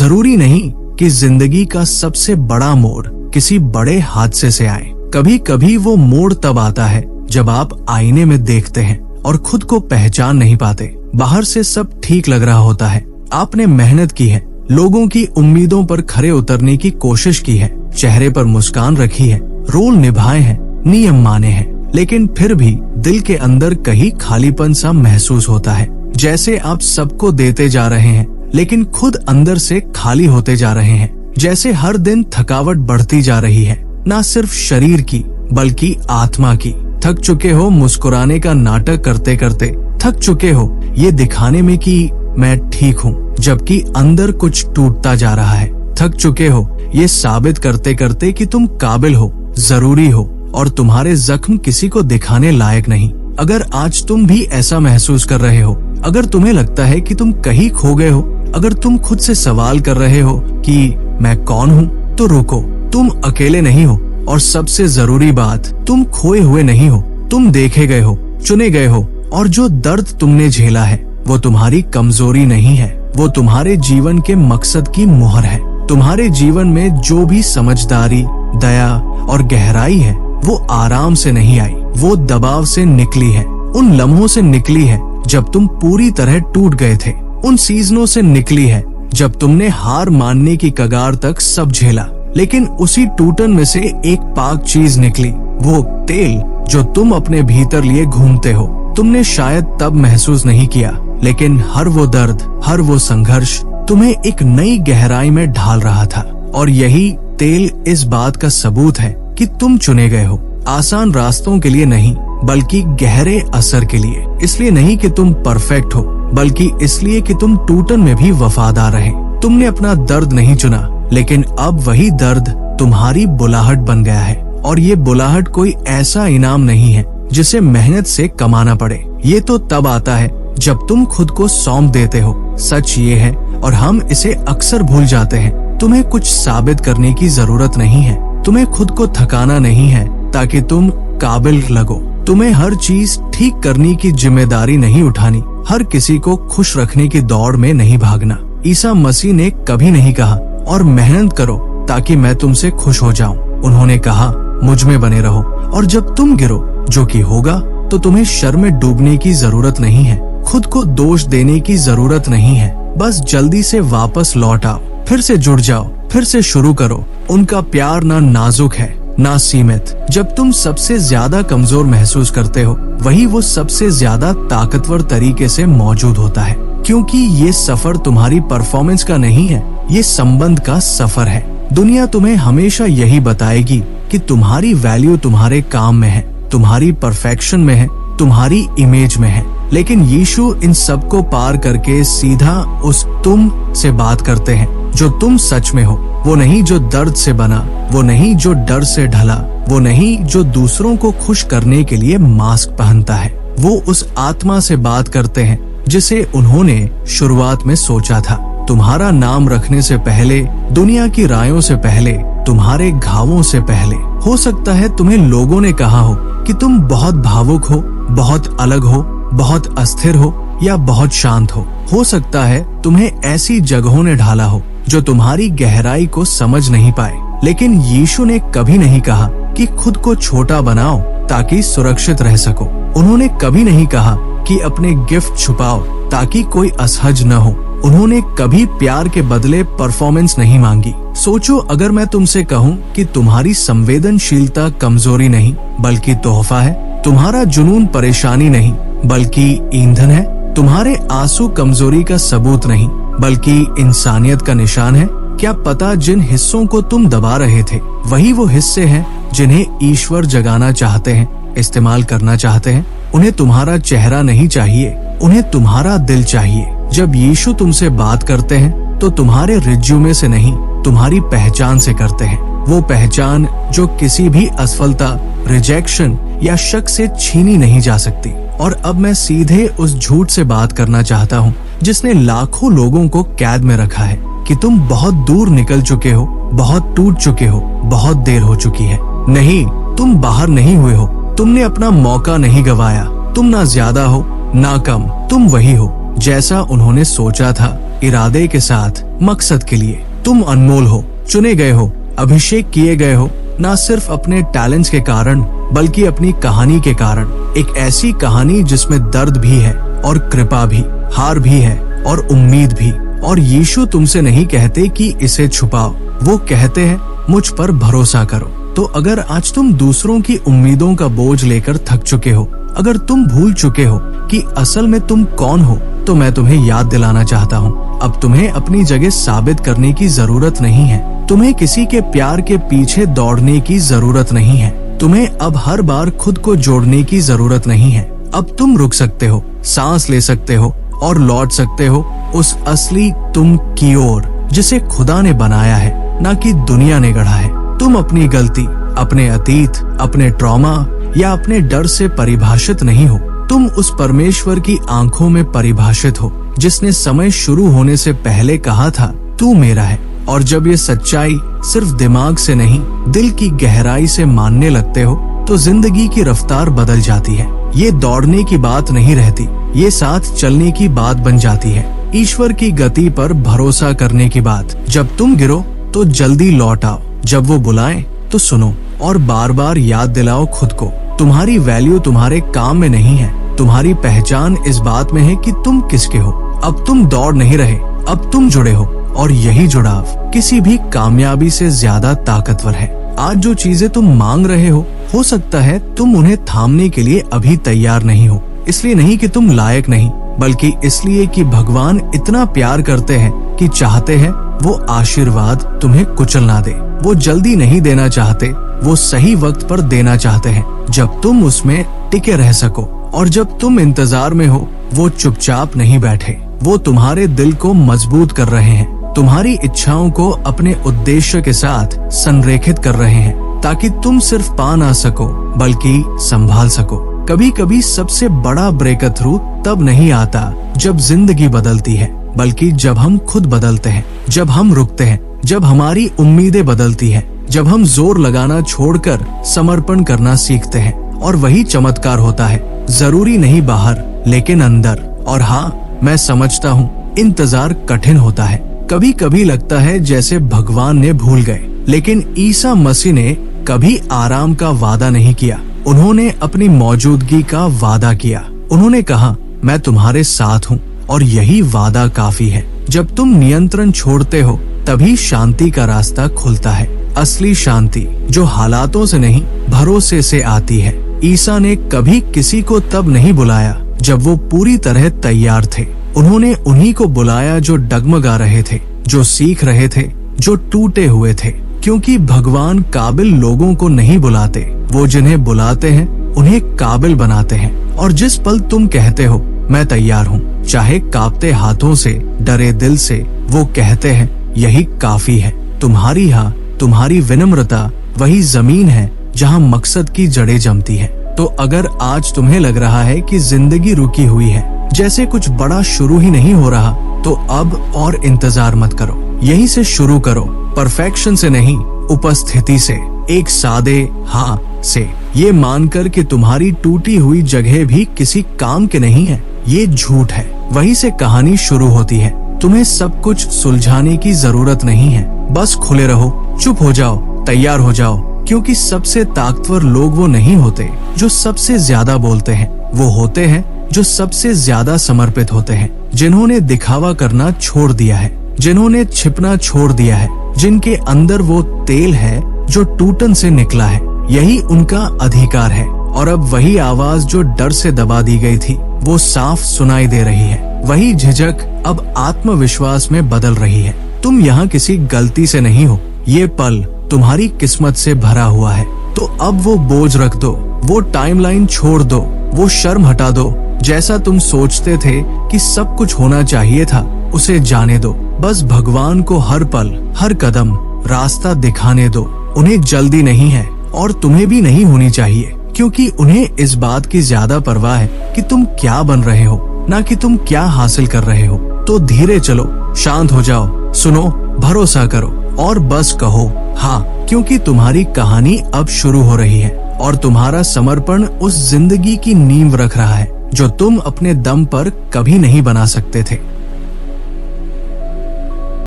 जरूरी नहीं कि जिंदगी का सबसे बड़ा मोड़ किसी बड़े हादसे से आए। कभी कभी वो मोड़ तब आता है जब आप आईने में देखते हैं और खुद को पहचान नहीं पाते। बाहर से सब ठीक लग रहा होता है, आपने मेहनत की है, लोगों की उम्मीदों पर खरे उतरने की कोशिश की है, चेहरे पर मुस्कान रखी है, रोल निभाए हैं, नियम माने हैं, लेकिन फिर भी दिल के अंदर कहीं खालीपन सा महसूस होता है। जैसे आप सबको देते जा रहे हैं लेकिन खुद अंदर से खाली होते जा रहे हैं। जैसे हर दिन थकावट बढ़ती जा रही है, ना सिर्फ शरीर की बल्कि आत्मा की। थक चुके हो मुस्कुराने का नाटक करते करते, थक चुके हो ये दिखाने में कि मैं ठीक हूँ जबकि अंदर कुछ टूटता जा रहा है। थक चुके हो ये साबित करते करते कि तुम काबिल हो, जरूरी हो और तुम्हारे जख्म किसी को दिखाने लायक नहीं। अगर आज तुम भी ऐसा महसूस कर रहे हो, अगर तुम्हें लगता है कि तुम कहीं खो गए हो, अगर तुम खुद से सवाल कर रहे हो कि मैं कौन हूँ, तो रुको, तुम अकेले नहीं हो और सबसे जरूरी बात, तुम खोए हुए नहीं हो, तुम देखे गए हो, चुने गए हो और जो दर्द तुमने झेला है वो तुम्हारी कमजोरी नहीं है, वो तुम्हारे जीवन के मकसद की मोहर है। तुम्हारे जीवन में जो भी समझदारी, दया और गहराई है वो आराम से नहीं आई, वो दबाव से निकली है, उन लम्हों से निकली है जब तुम पूरी तरह टूट गए थे, उन सीजनों से निकली है जब तुमने हार मानने की कगार तक सब झेला। लेकिन उसी टूटन में से एक पाक चीज निकली, वो तेल जो तुम अपने भीतर लिए घूमते हो। तुमने शायद तब महसूस नहीं किया, लेकिन हर वो दर्द, हर वो संघर्ष तुम्हें एक नई गहराई में ढाल रहा था। और यही तेल इस बात का सबूत है कि तुम चुने गए हो, आसान रास्तों के लिए नहीं बल्कि गहरे असर के लिए। इसलिए नहीं कि तुम परफेक्ट हो, बल्कि इसलिए कि तुम टूटन में भी वफादार रहे। तुमने अपना दर्द नहीं चुना, लेकिन अब वही दर्द तुम्हारी बुलाहट बन गया है। और ये बुलाहट कोई ऐसा इनाम नहीं है जिसे मेहनत से कमाना पड़े। ये तो तब आता है जब तुम खुद को सौंप देते हो। सच ये है, और हम इसे अक्सर भूल जाते हैं, तुम्हें कुछ साबित करने की जरूरत नहीं है। तुम्हें खुद को थकाना नहीं है ताकि तुम काबिल लगो। तुम्हें हर चीज ठीक करने की जिम्मेदारी नहीं उठानी, हर किसी को खुश रखने की दौड़ में नहीं भागना। ईसा मसीह ने कभी नहीं कहा और मेहनत करो ताकि मैं तुमसे खुश हो जाऊं। उन्होंने कहा मुझ में बने रहो, और जब तुम गिरो, जो कि होगा, तो तुम्हें शर्म में डूबने की जरूरत नहीं है, खुद को दोष देने की जरूरत नहीं है। बस जल्दी से वापस लौट आओ, फिर से जुड़ जाओ, फिर से शुरू करो। उनका प्यार ना नाजुक है ना सीमित। जब तुम सबसे ज्यादा कमजोर महसूस करते हो, वही वो सबसे ज्यादा ताकतवर तरीके से मौजूद होता है। क्योंकि ये सफर तुम्हारी परफॉर्मेंस का नहीं है, ये संबंध का सफर है। दुनिया तुम्हें हमेशा यही बताएगी कि तुम्हारी वैल्यू तुम्हारे काम में है, तुम्हारी परफेक्शन में है, तुम्हारी इमेज में है। लेकिन यीशु इन सबको पार करके सीधा उस तुम से बात करते हैं जो तुम सच में हो। वो नहीं जो दर्द से बना, वो नहीं जो डर से ढला, वो नहीं जो दूसरों को खुश करने के लिए मास्क पहनता है। वो उस आत्मा से बात करते हैं जिसे उन्होंने शुरुआत में सोचा था। तुम्हारा नाम रखने से पहले, दुनिया की रायों से पहले, तुम्हारे घावों से पहले। हो सकता है तुम्हें लोगों ने कहा हो कि तुम बहुत भावुक हो, बहुत अलग हो, बहुत अस्थिर हो या बहुत शांत हो। हो सकता है तुम्हें ऐसी जगहों ने ढाला हो जो तुम्हारी गहराई को समझ नहीं पाए। लेकिन यीशु ने कभी नहीं कहा कि खुद को छोटा बनाओ ताकि सुरक्षित रह सको। उन्होंने कभी नहीं कहा कि अपने गिफ्ट छुपाओ ताकि कोई असहज न हो। उन्होंने कभी प्यार के बदले परफॉर्मेंस नहीं मांगी। सोचो, अगर मैं तुमसे कहूँ कि तुम्हारी संवेदनशीलता कमजोरी नहीं बल्कि तोहफा है, तुम्हारा जुनून परेशानी नहीं बल्कि ईंधन है, तुम्हारे आंसू कमजोरी का सबूत नहीं बल्कि इंसानियत का निशान है, क्या पता जिन हिस्सों को तुम दबा रहे थे वही वो हिस्से हैं जिन्हें ईश्वर जगाना चाहते हैं, इस्तेमाल करना चाहते हैं। उन्हें तुम्हारा चेहरा नहीं चाहिए, उन्हें तुम्हारा दिल चाहिए। जब यीशु तुमसे बात करते हैं तो तुम्हारे रिज्यूमे से नहीं, तुम्हारी पहचान से करते हैं। वो पहचान जो किसी भी असफलता, रिजेक्शन या शक से छीनी नहीं जा सकती। और अब मैं सीधे उस झूठ से बात करना चाहता हूँ जिसने लाखों लोगों को कैद में रखा है कि तुम बहुत दूर निकल चुके हो, बहुत टूट चुके हो, बहुत देर हो चुकी है। नहीं, तुम बाहर नहीं हुए हो, तुमने अपना मौका नहीं गवाया। तुम ना ज्यादा हो ना कम, तुम वही हो जैसा उन्होंने सोचा था इरादे के साथ, मकसद के लिए। तुम अनमोल हो, चुने गए हो, अभिषेक किए गए हो, न सिर्फ अपने टैलेंट्स के कारण बल्कि अपनी कहानी के कारण। एक ऐसी कहानी जिसमें दर्द भी है और कृपा भी, हार भी है और उम्मीद भी। और यीशु तुमसे नहीं कहते कि इसे छुपाओ, वो कहते हैं मुझ पर भरोसा करो। तो अगर आज तुम दूसरों की उम्मीदों का बोझ लेकर थक चुके हो, अगर तुम भूल चुके हो कि असल में तुम कौन हो, तो मैं तुम्हें याद दिलाना चाहता हूँ, अब तुम्हें अपनी जगह साबित करने की जरूरत नहीं है। तुम्हें किसी के प्यार के पीछे दौड़ने की जरूरत नहीं है। तुम्हें अब हर बार खुद को जोड़ने की जरूरत नहीं है। अब तुम रुक सकते हो, सांस ले सकते हो और लौट सकते हो उस असली तुम की ओर जिसे खुदा ने बनाया है, ना कि दुनिया ने गढ़ा है। तुम अपनी गलती, अपने अतीत, अपने ट्रॉमा या अपने डर से परिभाषित नहीं हो। तुम उस परमेश्वर की आंखों में परिभाषित हो जिसने समय शुरू होने से पहले कहा था तू मेरा है। और जब ये सच्चाई सिर्फ दिमाग से नहीं, दिल की गहराई से मानने लगते हो, तो जिंदगी की रफ्तार बदल जाती है। ये दौड़ने की बात नहीं रहती, ये साथ चलने की बात बन जाती है। ईश्वर की गति पर भरोसा करने की बात। जब तुम गिरो तो जल्दी लौट आओ, जब वो बुलाए तो सुनो और बार बार याद दिलाओ खुद को, तुम्हारी वैल्यू तुम्हारे काम में नहीं है, तुम्हारी पहचान इस बात में है कि तुम किसके हो। अब तुम दौड़ नहीं रहे, अब तुम जुड़े हो, और यही जुड़ाव किसी भी कामयाबी से ज्यादा ताकतवर है। आज जो चीजें तुम मांग रहे हो सकता है तुम उन्हें थामने के लिए अभी तैयार नहीं हो। इसलिए नहीं कि तुम लायक नहीं, बल्कि इसलिए कि भगवान इतना प्यार करते हैं कि चाहते हैं वो आशीर्वाद तुम्हें कुचल ना दे। वो जल्दी नहीं देना चाहते, वो सही वक्त पर देना चाहते हैं, जब तुम उसमें टिके रह सको। और जब तुम इंतजार में हो, वो चुपचाप नहीं बैठे, वो तुम्हारे दिल को मजबूत कर रहे हैं, तुम्हारी इच्छाओं को अपने उद्देश्य के साथ संरेखित कर रहे हैं, ताकि तुम सिर्फ पा ना सको बल्कि संभाल सको। कभी कभी सबसे बड़ा ब्रेक थ्रू तब नहीं आता जब जिंदगी बदलती है, बल्कि जब हम खुद बदलते हैं, जब हम रुकते हैं, जब हमारी उम्मीदें बदलती हैं, जब हम जोर लगाना छोड़कर समर्पण करना सीखते हैं। और वही चमत्कार होता है, जरूरी नहीं बाहर लेकिन अंदर। और हाँ, मैं समझता हूँ इंतजार कठिन होता है, कभी कभी लगता है जैसे भगवान ने भूल गए, लेकिन ईसा मसीह ने कभी आराम का वादा नहीं किया। उन्होंने अपनी मौजूदगी का वादा किया। उन्होंने कहा मैं तुम्हारे साथ हूँ, और यही वादा काफी है। जब तुम नियंत्रण छोड़ते हो तभी शांति का रास्ता खुलता है। असली शांति जो हालातों से नहीं, भरोसे से आती है। ईसा ने कभी किसी को तब नहीं बुलाया जब वो पूरी तरह तैयार थे। उन्होंने उन्हीं को बुलाया जो डगमगा रहे थे, जो सीख रहे थे, जो टूटे हुए थे। क्योंकि भगवान काबिल लोगों को नहीं बुलाते, वो जिन्हें बुलाते हैं उन्हें काबिल बनाते हैं। और जिस पल तुम कहते हो मैं तैयार हूँ, चाहे कांपते हाथों से, डरे दिल से, वो कहते हैं यही काफी है। तुम्हारी हाँ, तुम्हारी विनम्रता वही जमीन है जहाँ मकसद की जड़ें जमती है। तो अगर आज तुम्हें लग रहा है कि जिंदगी रुकी हुई है, जैसे कुछ बड़ा शुरू ही नहीं हो रहा, तो अब और इंतजार मत करो, यहीं से शुरू करो। परफेक्शन से नहीं, उपस्थिति से, एक सादे हाँ से, ये मानकर कि तुम्हारी टूटी हुई जगह भी किसी काम के नहीं है, ये झूठ है। वहीं से कहानी शुरू होती है। तुम्हें सब कुछ सुलझाने की जरूरत नहीं है, बस खुले रहो, चुप हो जाओ, तैयार हो जाओ। क्योंकि सबसे ताकतवर लोग वो नहीं होते जो सबसे ज्यादा बोलते हैं, वो होते हैं जो सबसे ज्यादा समर्पित होते हैं, जिन्होंने दिखावा करना छोड़ दिया है, जिन्होंने छिपना छोड़ दिया है, जिनके अंदर वो तेल है जो टूटन से निकला है। यही उनका अधिकार है। और अब वही आवाज जो डर से दबा दी गई थी, वो साफ सुनाई दे रही है। वही झिझक अब आत्मविश्वास में बदल रही है। तुम यहाँ किसी गलती से नहीं हो, ये पल तुम्हारी किस्मत से भरा हुआ है। तो अब वो बोझ रख दो, वो टाइमलाइन छोड़ दो, वो शर्म हटा दो। जैसा तुम सोचते थे कि सब कुछ होना चाहिए था, उसे जाने दो। बस भगवान को हर पल, हर कदम रास्ता दिखाने दो। उन्हें जल्दी नहीं है और तुम्हें भी नहीं होनी चाहिए, क्योंकि उन्हें इस बात की ज्यादा परवाह है कि तुम क्या बन रहे हो, ना कि तुम क्या हासिल कर रहे हो। तो धीरे चलो, शांत हो जाओ, सुनो, भरोसा करो और बस कहो हाँ, क्योंकि तुम्हारी कहानी अब शुरू हो रही है और तुम्हारा समर्पण उस जिंदगी की नींव रख रहा है जो तुम अपने दम पर कभी नहीं बना सकते थे।